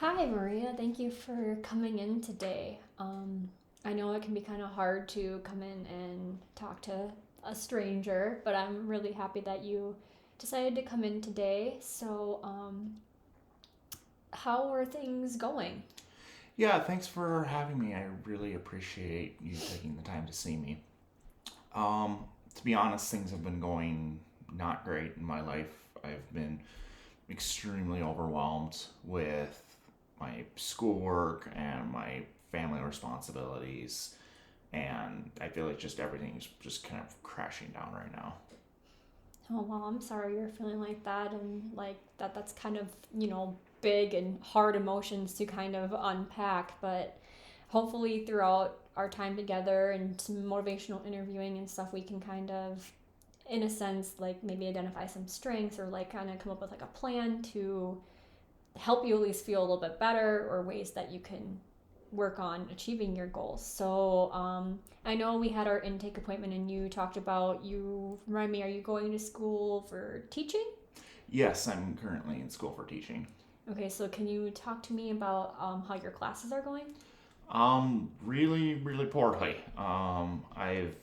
Hi, Maria. Thank you for coming in today. I know it can be kind of hard to come in and talk to a stranger, but I'm really happy that you decided to come in today. How are things going? Yeah, thanks for having me. I really appreciate you taking the time to see me. To be honest, things have been going not great in my life. I've been extremely overwhelmed with my schoolwork and my family responsibilities, and I feel like just everything's just kind of crashing down right now. Oh, well, I'm sorry you're feeling like that, and like that's kind of, big and hard emotions to kind of unpack, but hopefully throughout our time together and some motivational interviewing and stuff we can kind of in a sense like maybe identify some strengths or like kind of come up with like a plan to help you at least feel a little bit better or ways that you can work on achieving your goals. I know we had our intake appointment and you talked about you remind me, are you going to school for teaching? Yes, I'm currently in school for teaching. Okay, so can you talk to me about how your classes are going? Really, really poorly. I've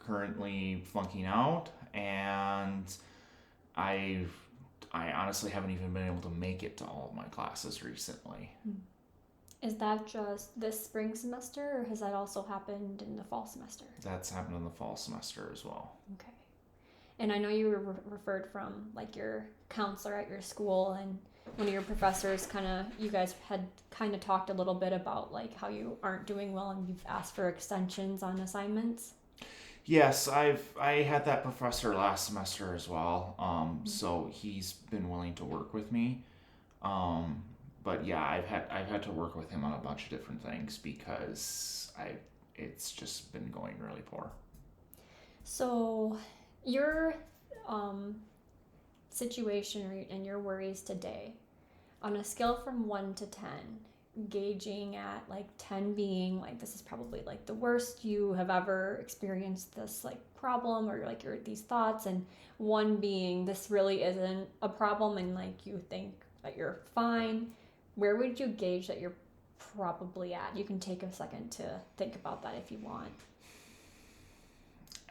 currently flunking out, and I've I honestly haven't even been able to make it to all of my classes recently. Is that just this spring semester or has that also happened in the fall semester? That's happened in the fall semester as well. Okay. And I know you were referred from like your counselor at your school and one of your professors kind of you guys had kind of talked a little bit about like how you aren't doing well and you've asked for extensions on assignments. Yes, I had that professor last semester as well. So he's been willing to work with me. Um, but yeah, I've had to work with him on a bunch of different things because I it's just been going really poor. So your um, situation and your worries today on a scale from 1 to 10, gauging at like 10 being like this is probably like the worst you have ever experienced this like problem or like your these thoughts, and 1 being this really isn't a problem and like you think that you're fine, where would you gauge that you're probably at? You can take a second to think about that if you want.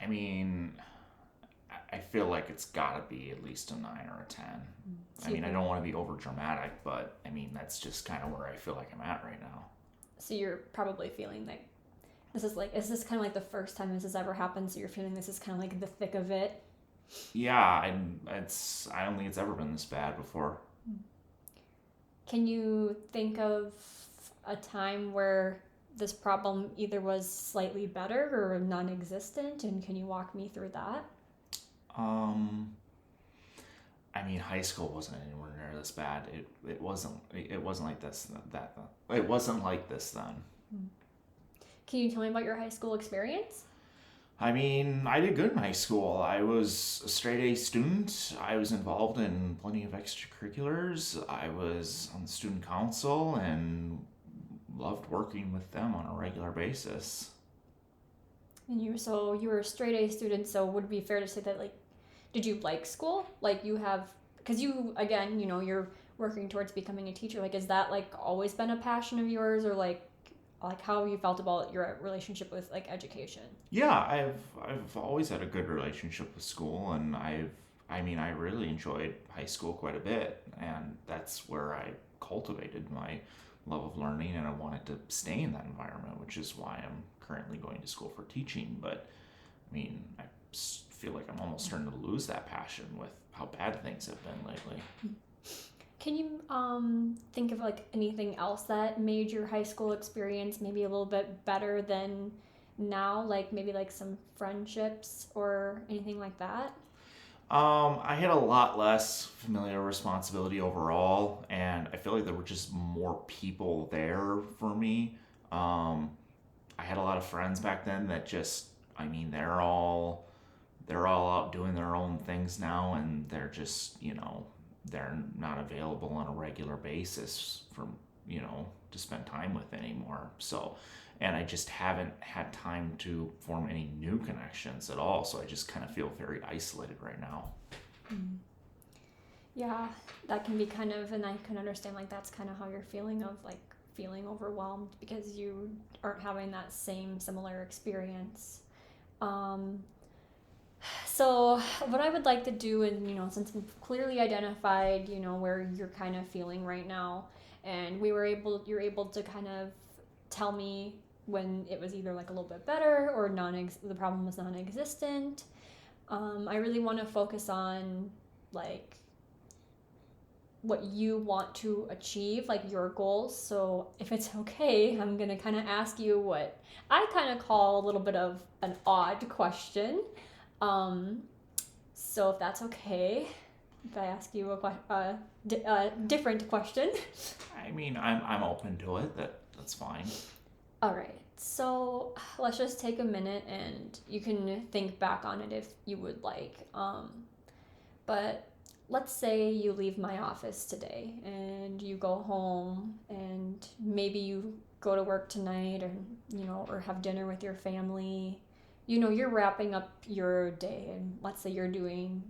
I mean, I feel like it's got to be at least a 9 or a 10. So I you mean, I think don't want to be over dramatic, but I mean, that's just kind of where I feel like I'm at right now. so you're probably feeling like this is like is this kind of like the first time this has ever happened, so you're feeling this is kind of like the thick of it. Yeah, I don't think it's ever been this bad before. Can you think of a time where this problem either was slightly better or non existent? And can you walk me through that? Um, I mean, high school wasn't anywhere near this bad. It wasn't like this that it wasn't like this then. Can you tell me about your high school experience? I mean, I did good in high school. I was a straight A student. I was involved in plenty of extracurriculars. I was on the student council and loved working with them on a regular basis. And you were a straight A student, so would it be fair to say that like did you like school? Like you have because you again, you're working towards becoming a teacher. Like is that like always been a passion of yours or like how have you felt about your relationship with like education? Yeah, I've always had a good relationship with school, and I mean, I really enjoyed high school quite a bit, and that's where I cultivated my love of learning, and I wanted to stay in that environment, which is why I'm currently going to school for teaching. But I mean, I feel like I'm almost starting to lose that passion with how bad things have been lately. Can you think of like anything else that made your high school experience maybe a little bit better than now? Like maybe like some friendships or anything like that? I had a lot less familiar responsibility overall, and I feel like there were just more people there for me. Um, I had a lot of friends back then that just, I mean, they're all out doing their own things now, and they're just, they're not available on a regular basis for, to spend time with anymore. So, and I just haven't had time to form any new connections at all. So I just kind of feel very isolated right now. Mm. Yeah, that can be kind of, and I can understand like that's kind of how you're feeling of like feeling overwhelmed because you aren't having that same similar experience. Um, so what I would like to do, and since we've clearly identified, where you're kind of feeling right now, and you're able to kind of tell me when it was either like a little bit better or the problem was non-existent. I really want to focus on like what you want to achieve, like your goals. So, if it's okay, I'm going to kind of ask you what I kind of call a little bit of an odd question. Um, so, if that's okay, if I ask you a different question. I mean, I'm open to it. That's fine. All right. So, let's just take a minute and you can think back on it if you would like. But let's say you leave my office today and you go home and maybe you go to work tonight or or have dinner with your family. You're wrapping up your day and let's say you're doing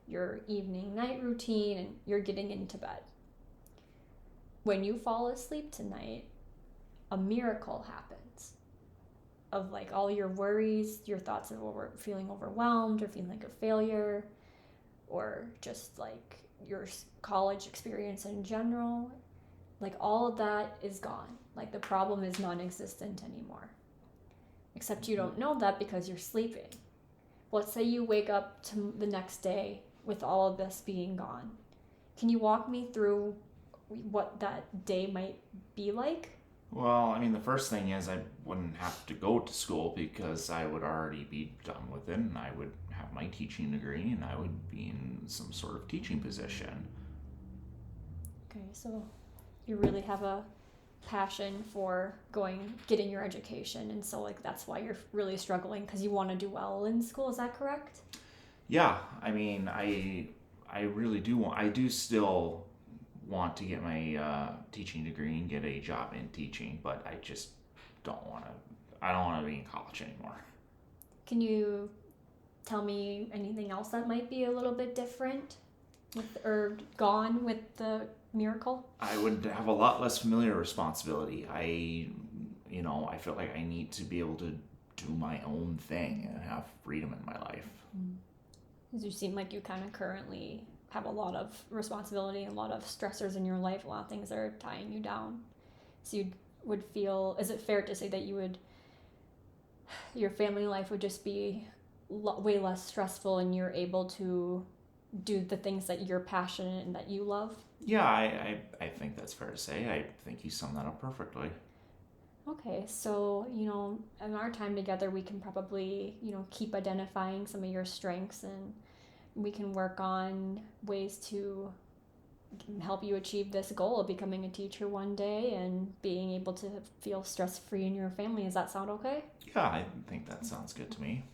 your evening night routine and you're getting into bed. When you fall asleep tonight, a miracle happens of like all your worries, your thoughts of feeling overwhelmed or feeling like a failure, or just like your college experience in general, like all of that is gone. Like the problem is non-existent anymore. Except you don't know that because you're sleeping. Let's say you wake up to the next day with all of this being gone. Can you walk me through what that day might be like? Well, I mean, the first thing is I wouldn't have to go to school because I would already be done with it and I would have my teaching degree and I would be in some sort of teaching position. Okay, so you really have a passion for getting your education, and so like that's why you're really struggling because you want to do well in school. Is that correct? Yeah, I mean, I really do want. I do still want to get my teaching degree and get a job in teaching, but I just don't want to. I don't want to be in college anymore. Can you tell me anything else that might be a little bit different with or gone with the miracle? I would have a lot less familiar responsibility. I feel like I need to be able to do my own thing and have freedom in my life. Because you seem like you kind of currently have a lot of responsibility and a lot of stressors in your life, a lot of things that are tying you down. So you would feel, is it fair to say that your family life would just be way less stressful and you're able to do the things that you're passionate and that you love? Yeah, I think that's fair to say. I think you summed that up perfectly. Okay, so, in our time together, we can probably, keep identifying some of your strengths and we can work on ways to help you achieve this goal of becoming a teacher one day and being able to feel stress free in your family. Does that sound okay? Yeah, I think that sounds good to me.